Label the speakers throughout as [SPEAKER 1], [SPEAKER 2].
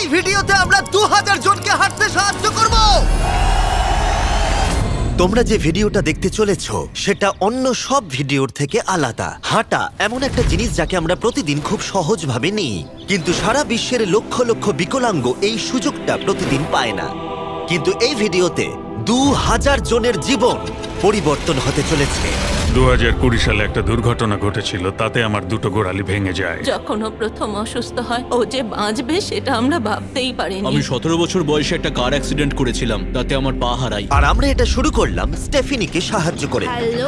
[SPEAKER 1] এই ভিডিওতে আমরা 2000 জনকে হাঁটতে সাহায্য করব। তোমরা যে ভিডিওটা দেখতে চলেছো সেটা অন্য সব ভিডিওর থেকে আলাদা। হাঁটা এমন একটা জিনিস যাকে আমরা প্রতিদিন খুব সহজভাবে নিই, কিন্তু সারা বিশ্বের লক্ষ লক্ষ বিকলাঙ্গ এই সুযোগটা প্রতিদিন পায় না। কিন্তু এই ভিডিওতে 2000 জনের জীবন পরিবর্তন হতে চলেছে।
[SPEAKER 2] 2020 সালে একটা দুর্ঘটনা ঘটেছিল, তাতে আমার দুটো গোড়ালি ভেঙে যায়।
[SPEAKER 3] যখন ও প্রথম অসুস্থ হয়, ও যে বাঁচবে সেটা আমরা ভাবতেই পারিনি।
[SPEAKER 4] আমি 17 বছর বয়সে একটা কার অ্যাক্সিডেন্ট করেছিলাম, তাতে আমার পা হারাই।
[SPEAKER 1] আর আমরা এটা শুরু করলাম স্টেফিনিকে সাহায্য করে।
[SPEAKER 5] হ্যালো,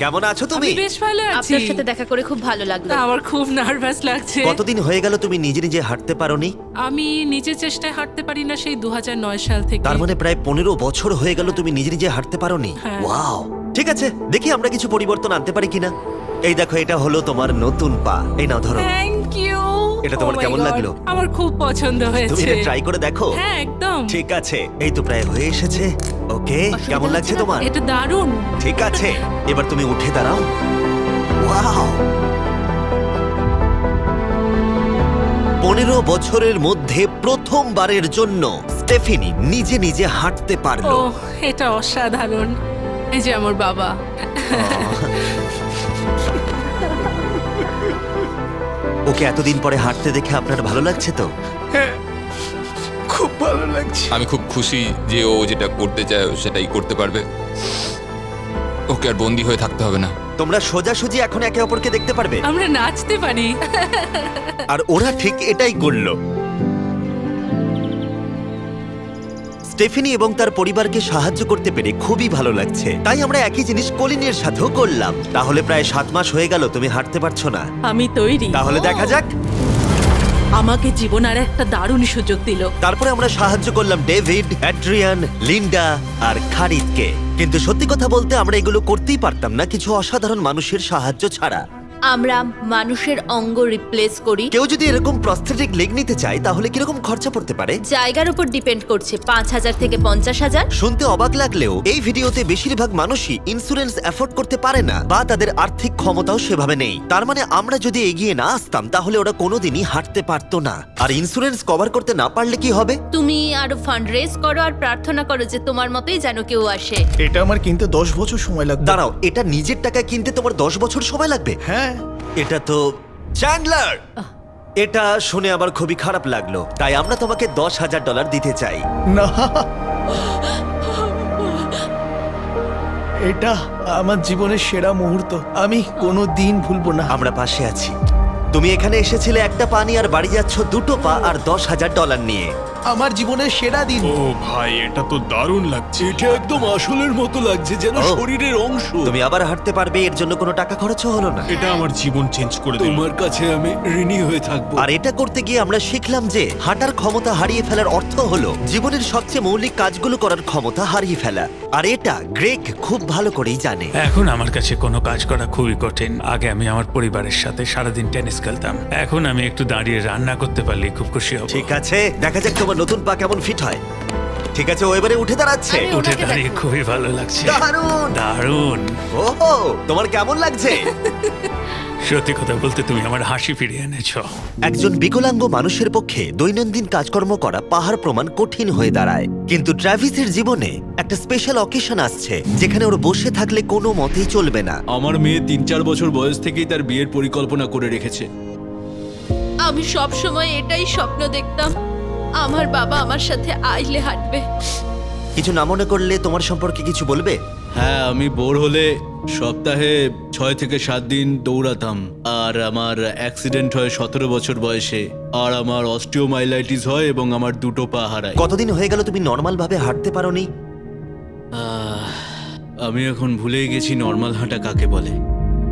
[SPEAKER 1] কেমন আছো তুমি?
[SPEAKER 6] বেশ ভালো আছি।
[SPEAKER 5] আপনার সাথে দেখা করে খুব ভালো লাগলো।
[SPEAKER 6] আমার খুব নার্ভাস লাগছে।
[SPEAKER 1] কতদিন হয়ে গেল তুমি নিজে নিজে হাঁটতে পারোনি?
[SPEAKER 6] আমি নিজের চেষ্টায় হাঁটতে পারি না সেই 2009 সাল থেকে।
[SPEAKER 1] তার মানে প্রায় 15 বছর হয়ে গেল তুমি নিজে নিজে হাঁটতে পারোনি।
[SPEAKER 6] হ্যাঁ।
[SPEAKER 1] ওয়াও, ঠিক আছে, দেখি আমরা কিছু পরিবর্তন আনতে পারি কিনা। এই দেখো, এটা হলো তোমার নতুন পা। এই নাও, ধরো।
[SPEAKER 6] Thank you.
[SPEAKER 1] এটা তোমার কেমন লাগলো?
[SPEAKER 6] আমার খুব পছন্দ
[SPEAKER 1] তুমি
[SPEAKER 6] হয়েছে।
[SPEAKER 1] এটা ট্রাই করে দেখো।
[SPEAKER 6] হ্যাঁ, একদম।
[SPEAKER 1] ঠিক আছে, এই তো প্রায় হয়ে এসেছে। ওকে, কেমন লাগছে তোমার?
[SPEAKER 6] এটা দারুণ।
[SPEAKER 1] ঠিক আছে, এবার তুমি উঠে দাঁড়াও। ওয়াও, 15 বছরের মধ্যে প্রথমবারের জন্য স্টেফিনি নিজে নিজে হাঁটতে
[SPEAKER 6] ও,
[SPEAKER 1] পারলো।
[SPEAKER 6] এটা অসাধারণ। এই যে আমার বাবা।
[SPEAKER 1] ওকে এতদিন পরে হাঁটতে দেখে আপনার ভালো লাগছে তো?
[SPEAKER 7] আমি খুব খুশি যে ও যেটা করতে চায় ও সেটাই করতে পারবে। ওকে আর বন্দি হয়ে থাকতে হবে না।
[SPEAKER 1] তোমরা সোজাসুজি এখন একে অপরকে দেখতে পারবে।
[SPEAKER 6] আমরা নাচতে পারি।
[SPEAKER 1] আর ওরা ঠিক এটাই করল। স্টেফিনি এবং তার পরিবারকে সাহায্য করতে পেরে খুবই ভালো লাগছে। তাই আমরা একই জিনিস কলিনের সাথেও করলাম। তাহলে প্রায় 7 মাস হয়ে গেল তুমি হাঁটতে পারছো না।
[SPEAKER 3] আমি তৈরি।
[SPEAKER 1] তাহলে দেখা যাক।
[SPEAKER 3] আমাকে জীবন আর একটা দারুণ সুযোগ দিল।
[SPEAKER 1] তারপরে আমরা সাহায্য করলাম ডেভিড, অ্যাড্রিয়ান, লিন্ডা আর খারিদকে। কিন্তু সত্যি কথা বলতে আমরা এগুলো করতেই পারতাম না কিছু অসাধারণ মানুষের সাহায্য ছাড়া।
[SPEAKER 5] আমরা মানুষের অঙ্গ রিপ্লেস করি।
[SPEAKER 1] কেউ যদি এরকম প্রস্থেটিক লেগ নিতে চায় তাহলে কিরকম খরচা পড়তে পারে?
[SPEAKER 5] জায়গার উপর ডিপেন্ড করছে, 5,000 থেকে 50,000।
[SPEAKER 1] শুনতে অবাক লাগলেও এই ভিডিওতে বেশিরভাগ মানুষই ইন্স্যুরেন্স অ্যাফোর্ড করতে পারে না বা তাদের আর্থিক ক্ষমতাও সেভাবে নেই। তার মানে আমরা যদি এগিয়ে না আসতাম তাহলে ওরা কোনোদিনই হাঁটতে পারতো না। আর ইন্স্যুরেন্স কভার করতে না পারলে কি হবে?
[SPEAKER 5] তুমি আরো ফান্ড রেজ করো আর প্রার্থনা করো যে তোমার মতোই যেন কেউ আসে।
[SPEAKER 8] এটা আমার কিনতে 10 বছর সময় লাগবে।
[SPEAKER 1] দাঁড়াও, এটা নিজের টাকায় কিনতে তোমার 10 বছর সময় লাগবে?
[SPEAKER 8] হ্যাঁ,
[SPEAKER 1] এটা তো চ্যান্ডলার, এটা শুনে আবার খুবই খারাপ লাগলো। তাই আমরা তোমাকে $10,000 দিতে চাই।
[SPEAKER 8] না, এটা আমার জীবনের সেরা মুহূর্ত। আমি কোনো দিন ভুলবো না।
[SPEAKER 1] আমরা পাশে আছি। তুমি এখানে এসেছিলে একটা পা নিয়ে আর বাড়ি যাচ্ছ দুটো পা আর $10,000 নিয়ে।
[SPEAKER 8] আমার জীবনের সেরা দিন।
[SPEAKER 2] ও ভাই, এটা তো দারুণ লাগছে।
[SPEAKER 4] এটা একদম আসলের মতো লাগছে, যেন
[SPEAKER 1] ও।
[SPEAKER 4] শরীরের অংশ।
[SPEAKER 1] তুমি আবার হাঁটতে পারবে, এর জন্য কোনো টাকা খরচও হলো না।
[SPEAKER 2] এটা আমার জীবন চেঞ্জ করে দিল।
[SPEAKER 4] তোমার কাছে আমি ঋণী হয়ে থাকবো।
[SPEAKER 1] আর এটা করতে গিয়ে আমরা শিখলাম যে হাঁটার ক্ষমতা হারিয়ে ফেলার অর্থ হলো জীবনের সবচেয়ে মৌলিক কাজগুলো করার ক্ষমতা হারিয়ে ফেলা। আর এটা গ্রেগ খুব ভালো করেই জানে।
[SPEAKER 2] এখন আমার কাছে কোনো কাজ করা খুবই কঠিন। আগে আমি আমার পরিবারের সাথে সারাদিন টেনিস খেলতাম, এখন আমি একটু দাঁড়িয়ে রান্না করতে পারলে খুব খুশি হব।
[SPEAKER 1] ঠিক আছে, দেখা যাক তোমার নতুন পা কেমন ফিট হয়। ঠিক আছে, ও এবারে উঠে দাঁড়াচ্ছে।
[SPEAKER 5] আমি
[SPEAKER 2] উঠে
[SPEAKER 5] ওনাকে
[SPEAKER 2] দাঁড়িয়ে
[SPEAKER 5] দেখো।
[SPEAKER 2] খুবই ভালো লাগছে।
[SPEAKER 1] দারুণ!
[SPEAKER 2] দারুণ।
[SPEAKER 1] ওহো, তোমার কেমন লাগছে?
[SPEAKER 2] সত্যি কথা বলতে তুমি আমার হাসি ফিরিয়ে এনেছো।
[SPEAKER 1] একজন বিকলাঙ্গ মানুষের পক্ষে দৈনন্দিন কাজকর্ম করা পাহাড় প্রমাণ কঠিন হয়ে দাঁড়ায়। কিন্তু ট্রাভিসের জীবনে একটা স্পেশাল অকেশন আসছে যেখানে ওর বসে থাকলে কোনো মতেই চলবে না।
[SPEAKER 4] আমার মেয়ে 3-4 বছর বয়স থেকেই তার বিয়ের পরিকল্পনা করে রেখেছে।
[SPEAKER 5] আমি সব সময় এটাই স্বপ্ন দেখতাম, আমার বাবা আমার সাথে আইলে হাঁটবে।
[SPEAKER 1] কিছু না মনে করলে তোমার সম্পর্কে কিছু বলবে?
[SPEAKER 4] হ্যাঁ, আমি বোর হলে সপ্তাহে 6 থেকে 7 দিন দৌড়াতাম। আর আমার অ্যাক্সিডেন্ট হয় 17 বছর বয়সে। আর আমার অস্টিওমাইলাইটিস হয় এবং আমার দুটো পা হারায়।
[SPEAKER 1] কতদিন হয়ে গেল তুমি নর্মাল ভাবে হাঁটতে পারোনি?
[SPEAKER 4] আমি এখন ভুলেই গেছি নর্মাল হাঁটা কাকে বলে।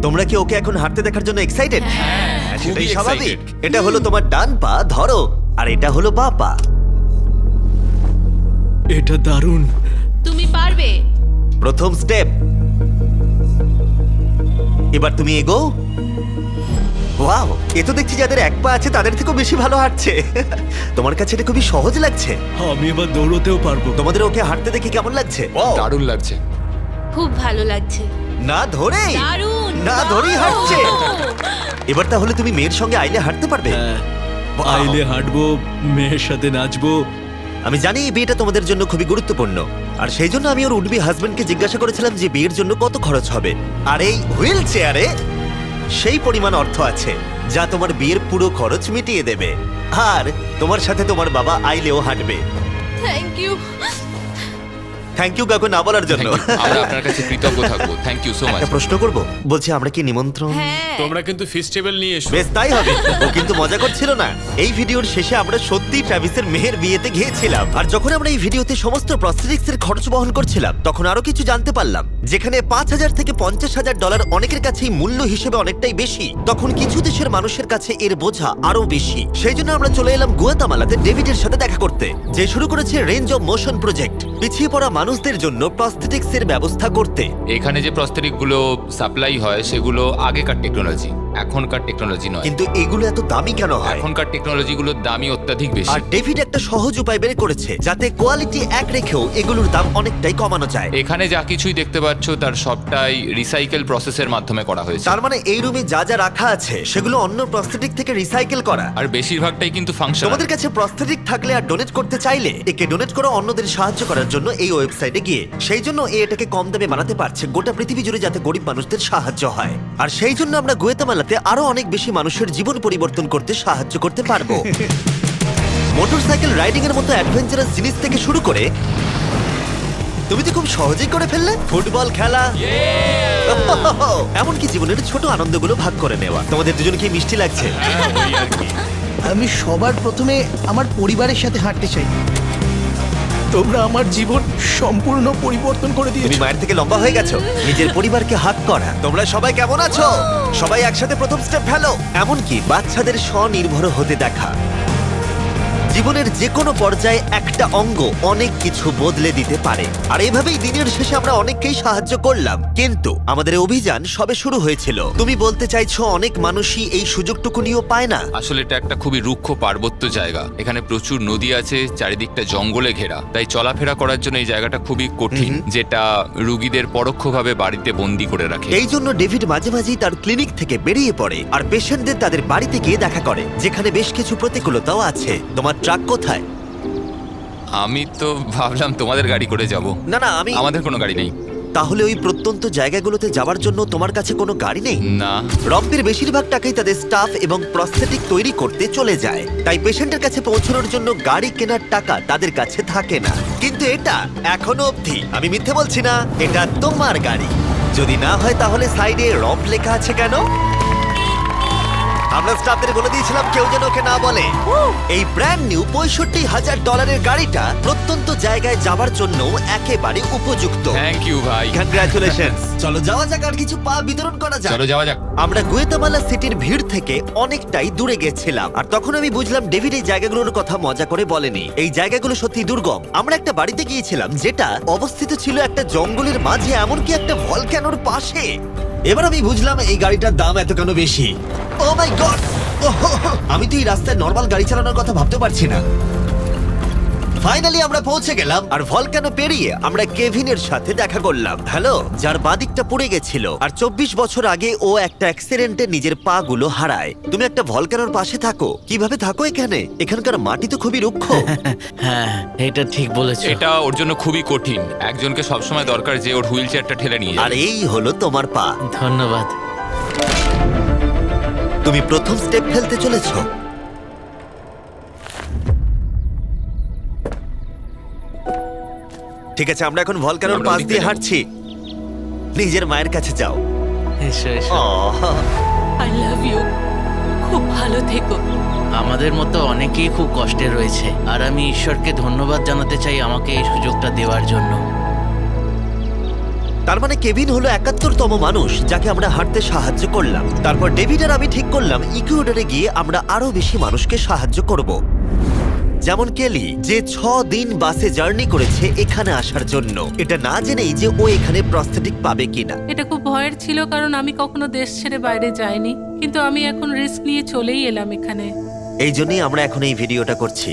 [SPEAKER 1] তোমরা কি ওকে এখন হাঁটতে দেখার জন্য এক্সাইটেড? সেটাই
[SPEAKER 7] খুবই
[SPEAKER 1] স্বাভাবিক।
[SPEAKER 7] excited।
[SPEAKER 1] এটা হলো তোমার ডান পা, ধরো, আর এটা হলো বাঁ পা।
[SPEAKER 4] এটা দারুণ।
[SPEAKER 5] তুমি পারবে।
[SPEAKER 1] প্রথম স্টেপ। এবার তুমি এগো। ওয়াও, এ তো দেখছি যাদের এক পা আছে তাদের থেকেও বেশি ভালো হাঁটছে। তোমার কাছে এটা খুবই সহজ লাগছে।
[SPEAKER 4] আমি এবার দৌড়তেও পারবো।
[SPEAKER 1] তোমাদের ওকে হাঁটতে দেখে কেমন লাগছে?
[SPEAKER 7] দারুণ লাগছে।
[SPEAKER 5] খুব ভালো লাগছে।
[SPEAKER 1] না ধরে,
[SPEAKER 5] দারুণ।
[SPEAKER 1] না ধরেই হাঁটছে। এবার তাহলে তুমি মেয়ের সঙ্গে আইলে হাঁটতে পারবে?
[SPEAKER 4] হ্যাঁ, আইলে হাঁটবো, মেয়ের সাথে নাচবো।
[SPEAKER 1] আমি জানি এই বিয়েটা তোমাদের জন্য খুবই গুরুত্বপূর্ণ, আর সেই জন্য আমি ওর উডবি হাজবেন্ডকে জিজ্ঞাসা করেছিলাম যে বিয়ের জন্য কত খরচ হবে। আর এই হুইল চেয়ারে সেই পরিমাণ অর্থ আছে যা তোমার বিয়ের পুরো খরচ মিটিয়ে দেবে। আর তোমার সাথে তোমার বাবা আইলেও হাঁটবে।
[SPEAKER 5] Thank you.
[SPEAKER 1] থ্যাংক ইউ কাকু না বলার জন্য।
[SPEAKER 7] আমরা আপনার কাছে কৃতজ্ঞ থাকবো, থ্যাংক ইউ সো মাচ।
[SPEAKER 1] একটা প্রশ্ন করব, বলছি আমরা কি নিমন্ত্রণ?
[SPEAKER 5] হ্যাঁ,
[SPEAKER 9] তোমরা কিন্তু ফেস্টিভ্যাল নিয়ে এসো।
[SPEAKER 1] বেশ তাই হবে। ও কিন্তু মজা করছিল না। এই ভিডিওর শেষে আমরা সত্যি ট্রাভিসের মেয়ের বিয়েতে গিয়েছিলাম, আর যখন আমরা এই ভিডিওতে সমস্ত প্রস্থেটিক্স এর খরচ বহন করছিলাম তখন আরো কিছু জানতে পারলাম। যেখানে $5,000 থেকে $50,000 অনেকের কাছেই মূল্য হিসেবে অনেকটাই বেশি, তখন কিছু দেশের মানুষের কাছে এর বোঝা আরো বেশি। সেই জন্য আমরা চলে এলাম গুয়াতামালাতে ডেভিডের সাথে দেখা করতে, যে শুরু করেছে রেঞ্জ অফ মোশন প্রজেক্ট, পিছিয়ে পড়া মানুষদের জন্য প্রস্থেটিক্স এর ব্যবস্থা করতে।
[SPEAKER 7] এখানে যে প্রস্তরিক গুলো সাপ্লাই হয় সেগুলো আগেকার টেকনোলজি, এখনকার টেকনোলজি নয়।
[SPEAKER 1] কিন্তু এগুলো এত দামি কেন হয়?
[SPEAKER 7] এখনকার টেকনোলজি গুলোর দামই অত্যাধিক বেশি।
[SPEAKER 1] আর ডেভিড একটা সহজ উপায় বের করেছে যাতে কোয়ালিটি এক রেখেও এগুলোর দাম অনেকটাই কমানো যায়।
[SPEAKER 7] এখানে যা কিছুই দেখতে পাচ্ছ তার সবটাই রিসাইকেল প্রসেসের মাধ্যমে করা হয়েছে।
[SPEAKER 1] তার মানে এই রুমে যা যা রাখা আছে সেগুলো অন্য প্রস্থেটিক থেকে রিসাইকেল করা।
[SPEAKER 7] আর বেশিরভাগটাই কিন্তু ফাংশনাল।
[SPEAKER 1] তোমাদের কাছে প্রস্থেটিক থাকলে আর ডোনেট করতে চাইলে একে ডোনেট করো অন্যদের সাহায্য করার জন্য এই ওয়েবসাইটে গিয়ে। সেই জন্য এটাকে কম দামে বানাতে পারছে গোটা পৃথিবী জুড়ে যাতে গরিব মানুষদের সাহায্য হয়। আর সেই জন্য আমরা গুয়াতামালাতে আরো অনেক বেশি মানুষের জীবন পরিবর্তন করতে সাহায্য করতে পারবো। মোটরসাইকেল রাইডিং এর মতো অ্যাডভেঞ্চারাস জিনিস থেকে শুরু করে তুমি তো খুব সহজেই করে ফেললে ফুটবল খেলা, এমনকি জীবনের ছোট আনন্দগুলো ভাগ করে নেওয়া। তোমাদের দুজনকে মিষ্টি লাগছে?
[SPEAKER 8] আমি সবার প্রথমে আমার পরিবারের সাথে হাঁটতে চাই। তোমরা আমার জীবন সম্পূর্ণ পরিবর্তন করে
[SPEAKER 1] তুমি
[SPEAKER 8] দিয়েছো।
[SPEAKER 1] মায়ের থেকে লম্বা হয়ে গেছো। নিজের পরিবারকে হাত করা। তোমরা সবাই কেমন আছো? সবাই একসাথে প্রথম স্টেপ ফেলো। এমনকি বাচ্চাদের স্বনির্ভর হতে দেখা। জীবনের যে কোনো পর্যায়ে একটা অঙ্গ অনেক কিছু বদলে দিতে পারে। আর এইভাবেই দিনের শেষে আমরা অনেককেই সাহায্য করলাম, কিন্তু আমাদের অভিযান সবে শুরু হয়েছিল। তুমি বলতে চাইছো অনেক মানুষই এই সুযোগটুকু নিয়েও পায় না?
[SPEAKER 7] আসলে এটা একটা খুবই রুক্ষ পার্বত্য জায়গা। এখানে প্রচুর নদী আছে, চারিদিকটা জঙ্গলে ঘেরা, তাই চলাফেরা করার জন্য এই জায়গাটা খুবই কঠিন, যেটা রুগীদের পরোক্ষভাবে বাড়িতে বন্দি করে রাখে।
[SPEAKER 1] এই জন্য ডেভিড মাঝে মাঝেই তার ক্লিনিক থেকে বেরিয়ে পড়ে আর পেশেন্টদের তাদের বাড়িতে গিয়ে দেখা করে, যেখানে বেশ কিছু প্রতিকূলতাও আছে। তোমার ট্রাক কোথায়?
[SPEAKER 7] আমি তো ভাবলাম তোমাদের গাড়ি করে যাব।
[SPEAKER 1] না না,
[SPEAKER 7] আমাদের কোনো গাড়ি নেই।
[SPEAKER 1] তাহলে ওই প্রত্যন্ত জায়গাগুলোতে যাওয়ার জন্য তোমার কাছে কোনো গাড়ি নেই?
[SPEAKER 7] না।
[SPEAKER 1] রম্পের বেশিরভাগ টাকাই তাদের স্টাফ এবং প্রস্থেটিক তৈরি করতে চলে যায়, তাই পেশেন্টের কাছে পৌঁছানোর জন্য গাড়ি কেনার টাকা তাদের কাছে থাকে না। কিন্তু এটা এখনো অবধি, আমি মিথ্যে বলছি না, এটা তোমার গাড়ি। যদি না হয় তাহলে সাইডে রম্প লেখা আছে কেন? আমরা স্টাফদের বলে দিয়েছিলাম কেউ যেন ওকে না বলে। এই ব্র্যান্ড নিউ $65,000 গাড়িটা প্রত্যন্ত জায়গায় যাবার জন্য একেবারে উপযুক্ত।
[SPEAKER 7] থ্যাংক ইউ ভাই।
[SPEAKER 1] কংগ্রাচুলেশনস। চলো যাওয়া যাক আর কিছু পা বিতরণ করা যাক।
[SPEAKER 7] চলো যাওয়া যাক।
[SPEAKER 1] আমরা গুয়েতামালা সিটির ভিড় থেকে অনেকটাই দূরে গেছিলাম, আর তখন আমি বুঝলাম ডেভিড এই জায়গাগুলোর কথা মজা করে বলেনি। এই জায়গাগুলো সত্যি দুর্গম। আমরা একটা বাড়িতে গিয়েছিলাম যেটা অবস্থিত ছিল একটা জঙ্গলের মাঝে, এমনকি একটা ভলক্যানোর পাশে। এবার আমি বুঝলাম এই গাড়িটার দাম এত কেন বেশি। ও মাই গড! আমি তো এই রাস্তায় নর্মাল গাড়ি চালানোর কথা ভাবতে পারছি না। ফাইনালি আমরা পৌঁছে গেলাম, আর ভলকানো পেরিয়ে আমরা কেভিনের সাথে দেখা করলাম। হ্যালো, যার বাদিকটা পড়ে গেছিল, আর 24 বছর আগে ও একটা অ্যাক্সিডেন্টে নিজের পা গুলো হারায়। তুমি একটা ভলকানোর পাশে থাকো, কিভাবে থাকো এখানে? এখানকার মাটি তো খুবই রুক্ষ।
[SPEAKER 10] হ্যাঁ, এটা ঠিক বলেছো।
[SPEAKER 7] এটা ওর জন্য খুবই কঠিন। একজনকে সবসময় দরকার যে ওর হুইল চেয়ারটা ঠেলে নিয়ে
[SPEAKER 1] আর
[SPEAKER 7] যাবে।
[SPEAKER 1] এই হলো তোমার পা।
[SPEAKER 10] ধন্যবাদ।
[SPEAKER 1] তুমি প্রথম স্টেপ ফেলতে চলেছো। ঠিক আছে, আমরা এখন ভলকানোর
[SPEAKER 7] আমরা
[SPEAKER 1] পাশ
[SPEAKER 7] ওদিকে
[SPEAKER 1] দিয়ে
[SPEAKER 7] যাবো।
[SPEAKER 1] হাঁটছি। নিজের মায়ের কাছে যাও।
[SPEAKER 10] এসো এসো।
[SPEAKER 1] আহ,
[SPEAKER 3] আই লাভ ইউ। খুব ভালো থেকো।
[SPEAKER 10] আমাদের মতো অনেকেই খুব কষ্টে রয়েছে, আর আমি ঈশ্বরকে ধন্যবাদ জানাতে চাই আমাকে এই সুযোগটা দেওয়ার জন্য।
[SPEAKER 1] তার মানে কেভিন হলো 71তম মানুষ যাকে আমরা হাঁটতে সাহায্য করলাম। তারপর ডেভিড আর আমি ঠিক করলাম ইকুয়েডরে গিয়ে আমরা আরো বেশি মানুষকে সাহায্য করব, যেমন কেলি, যে 6 দিন বাসে জার্নি করেছে এখানে আসার জন্য, এটা না জেনেই যে ও এখানে প্রস্থেটিক পাবে কিনা।
[SPEAKER 6] এটা খুব ভয়ের ছিল, কারণ আমি কখনো দেশ ছেড়ে বাইরে যাইনি, কিন্তু আমি এখন রিস্ক নিয়ে চলেই এলাম এখানে।
[SPEAKER 1] এই জন্যই আমরা এখন এই ভিডিওটা করছি।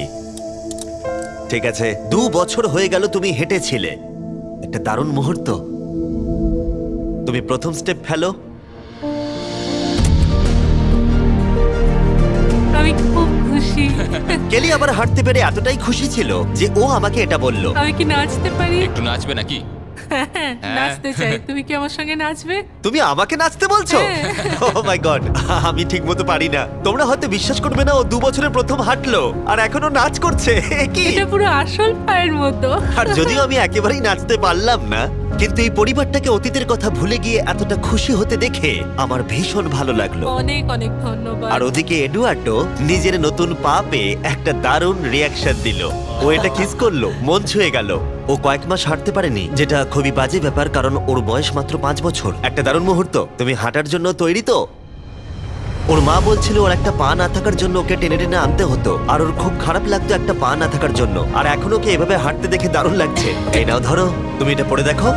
[SPEAKER 1] ঠিক আছে, 2 বছর হয়ে গেল তুমি হেঁটেছিলে, একটা দারুণ মুহূর্ত। তুমি প্রথম স্টেপ ফেলো।
[SPEAKER 6] আমি খুব খুশি।
[SPEAKER 1] কেলি আবার হাঁটতে পেরে এতটাই খুশি ছিল যে ও আমাকে এটা বলল।
[SPEAKER 6] আমি কি নাচতে পারি?
[SPEAKER 7] একটু নাচবে নাকি?
[SPEAKER 6] হ্যাঁ, নাচতে চাই। তুমি কি আমার সঙ্গে নাচবে?
[SPEAKER 1] তুমি আমাকে নাচতে বলছো? ও মাই গড, আমি ঠিকমতো পারি না। তোমরা হয়তো বিশ্বাস করবে না, ও 2 বছরের প্রথম হাঁটলো আর এখনো নাচ করছে। এ কি?
[SPEAKER 6] এটা পুরো আসল পায়ের মতো।
[SPEAKER 1] আর যদিও আমি একেবারেই নাচতে পারলাম না, কিন্তু এই পরিবারটাকে অতীতের কথা ভুলে গিয়ে এতটা খুশি হতে দেখে আমার ভীষণ ভালো লাগলো।
[SPEAKER 6] অনেক অনেক ধন্যবাদ।
[SPEAKER 1] আর ওদিকে এডুয়ার্ডো নিজের নতুন পা পেয়ে একটা দারুণ রিয়াকশন দিল। ও এটা কিস করলো, মন ছুঁয়ে গেল। ও কয়েক মাস হাঁটতে পারেনি, যেটা খুবই বাজে ব্যাপার, কারণ ওর বয়স মাত্র 5 বছর। একটা দারুণ মুহূর্ত। তুমি হাঁটার জন্য তৈরি তো? ওর মা বলছিল ওর একটা পা না থাকার জন্য ওকে টেনে টেনে আনতে হতো, আর ওর খুব খারাপ লাগতো একটা পা না থাকার জন্য। আর এখন ওকে এভাবে হাঁটতে দেখে দারুণ লাগছে। এই নাও ধরো, তুমি এটা পরে দেখো।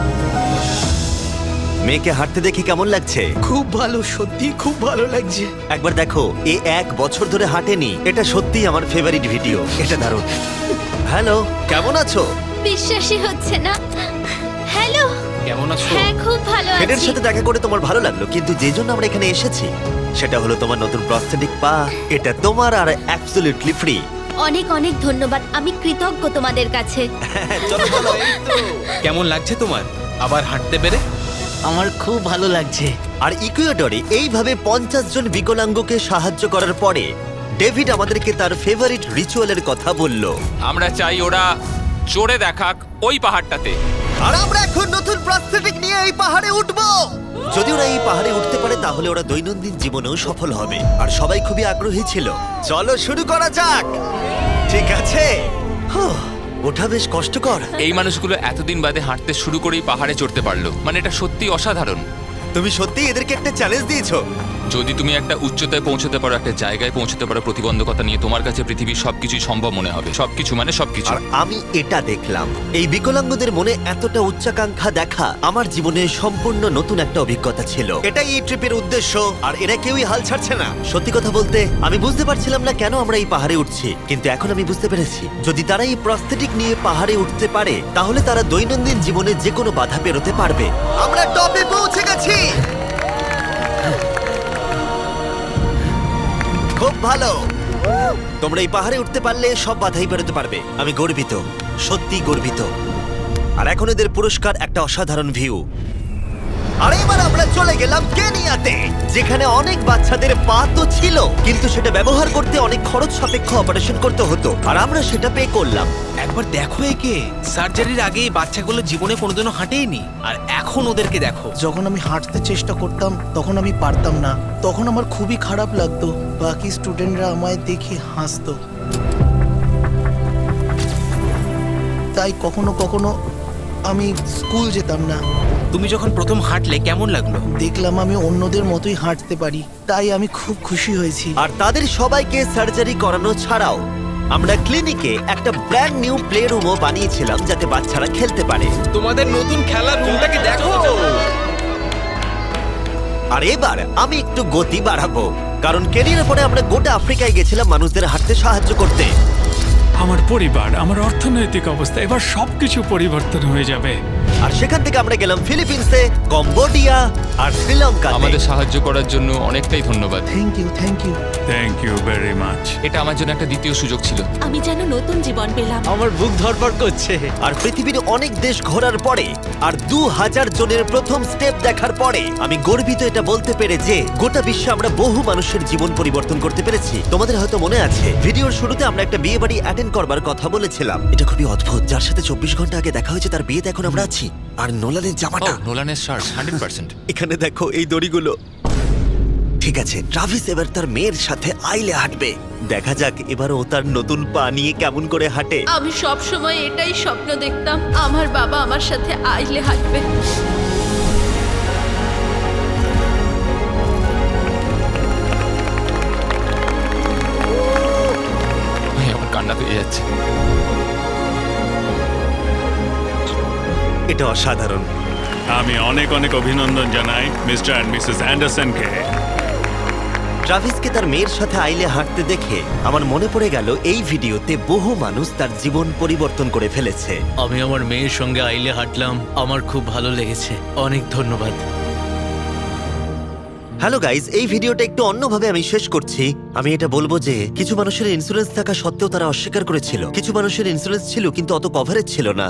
[SPEAKER 1] মেয়েকে হাঁটতে দেখে কেমন লাগছে?
[SPEAKER 8] খুব ভালো, সত্যি খুব ভালো লাগছে।
[SPEAKER 1] একবার দেখো, এ 1 বছর ধরে হাঁটেনি। এটা সত্যিই আমার ফেভারিট ভিডিও। এটা দারুণ। হ্যালো, কেমন আছো?
[SPEAKER 5] বিশ্বাসই হচ্ছে না। হ্যালো,
[SPEAKER 10] কেমন আছো?
[SPEAKER 5] হ্যাঁ খুব ভালো
[SPEAKER 1] ফ্রেডের
[SPEAKER 5] আছি।
[SPEAKER 1] সাথে দেখা করে তোমার ভালো লাগলো, কিন্তু যে জন্য আমরা এখানে এসেছি সেটা হলো তোমার নতুন প্রস্থেটিক পা। এটা তোমার আর অ্যাবসলিউটলি ফ্রি।
[SPEAKER 5] অনেক অনেক ধন্যবাদ, আমি কৃতজ্ঞ তোমাদের কাছে।
[SPEAKER 1] চলো চলো।
[SPEAKER 9] কেমন লাগছে তোমার আবার হাঁটতে পেরে?
[SPEAKER 10] আমার খুব ভালো লাগছে।
[SPEAKER 1] আর ইকুয়েডরে এইভাবে 50 জন বিকলাঙ্গকে সাহায্য করার পরে ডেভিড আমাদেরকে তার ফেভারিট রিচুয়ালের কথা বলল।
[SPEAKER 7] আমরা চাই ওরা চড়ে দেখাক ওই পাহাড়টাতে।
[SPEAKER 1] আর আমরা এখন নতুন প্রস্থেটিক নিয়ে এই পাহাড়ে উঠবো। যদি ওরা এই পাহাড়ে উঠতে পারে তাহলে ওরা দৈনন্দিন জীবনেও সফল হবে। আর সবাই খুবই আগ্রহী ছিল। চলো শুরু করা যাক। ঠিক আছে। হুঁ, ওঠা বেশ কষ্টকর।
[SPEAKER 7] এই মানুষগুলো এতদিন বাদে হাঁটতে শুরু করেই পাহাড়ে চড়তে পারলো, মানে এটা সত্যি অসাধারণ।
[SPEAKER 1] তুমি সত্যিই এদেরকে একটা চ্যালেঞ্জ দিয়েছো।
[SPEAKER 7] যদি তুমি একটা উচ্চতায় পৌঁছতে পারো, একটা জায়গায় পৌঁছতে পারো, প্রতিবন্ধকতা নিয়ে তোমার কাছে পৃথিবীর সবকিছুই সম্ভব মনে হবে। সবকিছু মানে সবকিছু।
[SPEAKER 1] আর আমি এটা দেখলাম, এই বিকলাঙ্গদের মনে এতটা উচ্চাকাঙ্ক্ষা দেখা আমার জীবনে সম্পূর্ণ নতুন একটা অভিজ্ঞতা ছিল। এটাই এই ট্রিপের উদ্দেশ্য, আর এরা কেউই হাল ছাড়ছে না। সত্যি কথা বলতে আমি বুঝতে পারছিলাম না কেন আমরা এই পাহাড়ে উঠছি, কিন্তু এখন আমি বুঝতে পেরেছি। যদি তারা এই প্রস্থেটিক নিয়ে পাহাড়ে উঠতে পারে তাহলে তারা দৈনন্দিন জীবনে যে কোনো বাধা পেরোতে পারবে। আমরা টপে পৌঁছে গেছি। খুব ভালো। তোমরা এই পাহাড়ে উঠতে পারলে সব বাধাই পেরোতে পারবে। আমি গর্বিত, সত্যি গর্বিত। আর এখন এদের পুরস্কার একটা অসাধারণ ভিউ। আর এবার আমরা চলে গেলাম কেনিয়াতে, যেখানে অনেক বাচ্চাদের পা তো ছিল, কিন্তু সেটা ব্যবহার করতে অনেক খরচ সাপেক্ষ অপারেশন করতে হতো, আর আমরা সেটা পে করলাম।
[SPEAKER 9] একবার দেখো একে, সার্জারির আগে এই বাচ্চাগুলো জীবনে কোনোদিনও হাঁটেইনি, আর এখন ওদেরকে দেখো।
[SPEAKER 8] যখন আমি হাঁটতে চেষ্টা করতাম তখন আমি পারতাম না, তখন আমার খুবই খারাপ লাগতো। বাকি স্টুডেন্টরা আমায় দেখে হাসতো। তাই কখনো কখনো আমি স্কুল যেতাম না।
[SPEAKER 9] তুমি যখন প্রথম হাঁটলে কেমন লাগলো?
[SPEAKER 8] দেখলাম আমি অন্যদের মতোই হাঁটতে পারি, তাই আমি খুব খুশি হয়েছি।
[SPEAKER 1] আর তাদের সবাইকে সার্জারি করানো ছাড়াও আমরা ক্লিনিকে একটা ব্র্যান্ড নিউ প্লে রুমও বানিয়েছিলাম, যাতে বাচ্চারা খেলতে পারে।
[SPEAKER 9] তোমাদের নতুন খেলার রুমটাকে দেখো।
[SPEAKER 1] আর এবার আমি একটু গতি বাড়াবো, কারণ কেনিয়ার পরে আমরা গোটা আফ্রিকায় গেছিলাম মানুষদের হাঁটতে সাহায্য করতে।
[SPEAKER 2] আমার পরিবার, আমার অর্থনৈতিক অবস্থা, এবার সবকিছু পরিবর্তন হয়ে যাবে।
[SPEAKER 1] আর সেখান থেকে আমরা গেলাম ফিলিপিন্সে, কম্বোডিয়া আর শ্রীলঙ্কা।
[SPEAKER 7] আমাদের সাহায্য করার জন্য অনেকটাই ধন্যবাদ।
[SPEAKER 8] Thank you, thank you.
[SPEAKER 2] Thank you very much.
[SPEAKER 7] এটা আমার জন্য একটা দ্বিতীয় সুযোগ ছিল।
[SPEAKER 3] আমি যেন নতুন জীবন পেলাম।
[SPEAKER 4] আমার বুক ধড়ফড় করছে।
[SPEAKER 1] আর পৃথিবীর অনেক দেশ ঘোরার পরে আর 2000 জনের প্রথম স্টেপ দেখার পরে আমি গর্বিত এটা বলতে পেরে যে গোটা বিশ্বে আমরা বহু মানুষের জীবন পরিবর্তন করতে পেরেছি। তোমাদের হয়তো মনে আছে ভিডিওর শুরুতে আমরা একটা বিয়ে বাড়ি অ্যাটেন্ড করবার কথা বলেছিলাম। এটা খুবই অদ্ভুত, যার সাথে 24 ঘন্টা আগে দেখা হয়েছে তার বিয়েতে এখন আমরা আছি। আর নোলানের জামাটা,
[SPEAKER 7] নোলানের শার্ট 100%।
[SPEAKER 1] এখানে দেখো এই দড়িগুলো। ঠিক আছে, ট্রাভিস এবার তার মেয়ের সাথে আইলে হাঁটবে। দেখা যাক এবার ও তার নতুন পা নিয়ে কেমন করে হাঁটে।
[SPEAKER 5] আমি সব সময় এটাই স্বপ্ন দেখতাম, আমার বাবা আমার সাথে আইলে হাঁটবে।
[SPEAKER 7] আমার কান্না পেয়ে যাচ্ছে।
[SPEAKER 1] এটা অসাধারণ।
[SPEAKER 2] আমি অনেক অনেক অভিনন্দন জানাই মিস্টার অ্যান্ড মিসেস অ্যান্ডারসনকে।
[SPEAKER 1] ট্রাভিসকে তার মেয়ের সাথে আইলে হাঁটতে দেখে আমার মনে পড়ে গেল এই ভিডিওতে বহু মানুষ তার জীবন পরিবর্তন করে ফেলেছে।
[SPEAKER 4] আমি আমার মেয়ের সঙ্গে আইলে হাঁটলাম, আমার খুব ভালো লেগেছে। অনেক ধন্যবাদ।
[SPEAKER 1] হ্যালো গাইজ, এই ভিডিওটা একটু অন্যভাবে আমি শেষ করছি। আমি এটা বলবো যে কিছু মানুষের ইন্স্যুরেন্স থাকা সত্ত্বেও তারা অস্বীকার করেছিল, কিছু মানুষের ইন্স্যুরেন্স ছিল কিন্তু অত কভারেজ ছিল না।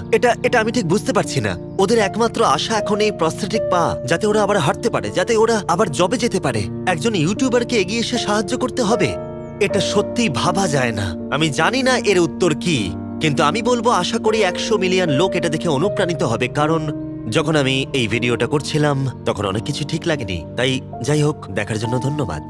[SPEAKER 1] এটা আমি ঠিক বুঝতে পারছি না। ওদের একমাত্র আশা এখন এই প্রস্থেটিক পা, যাতে ওরা আবার হাঁটতে পারে, যাতে ওরা আবার জবে যেতে পারে। একজন ইউটিউবারকে এগিয়ে এসে সাহায্য করতে হবে, এটা সত্যিই ভাবা যায় না। আমি জানি না এর উত্তর কি, কিন্তু আমি বলবো আশা করি 100 মিলিয়ন লোক এটা দেখে অনুপ্রাণিত হবে। কারণ যখন আমি এই ভিডিওটা করছিলাম তখন অনেক কিছু ঠিক লাগেনি। তাই যাই হোক, দেখার জন্য ধন্যবাদ।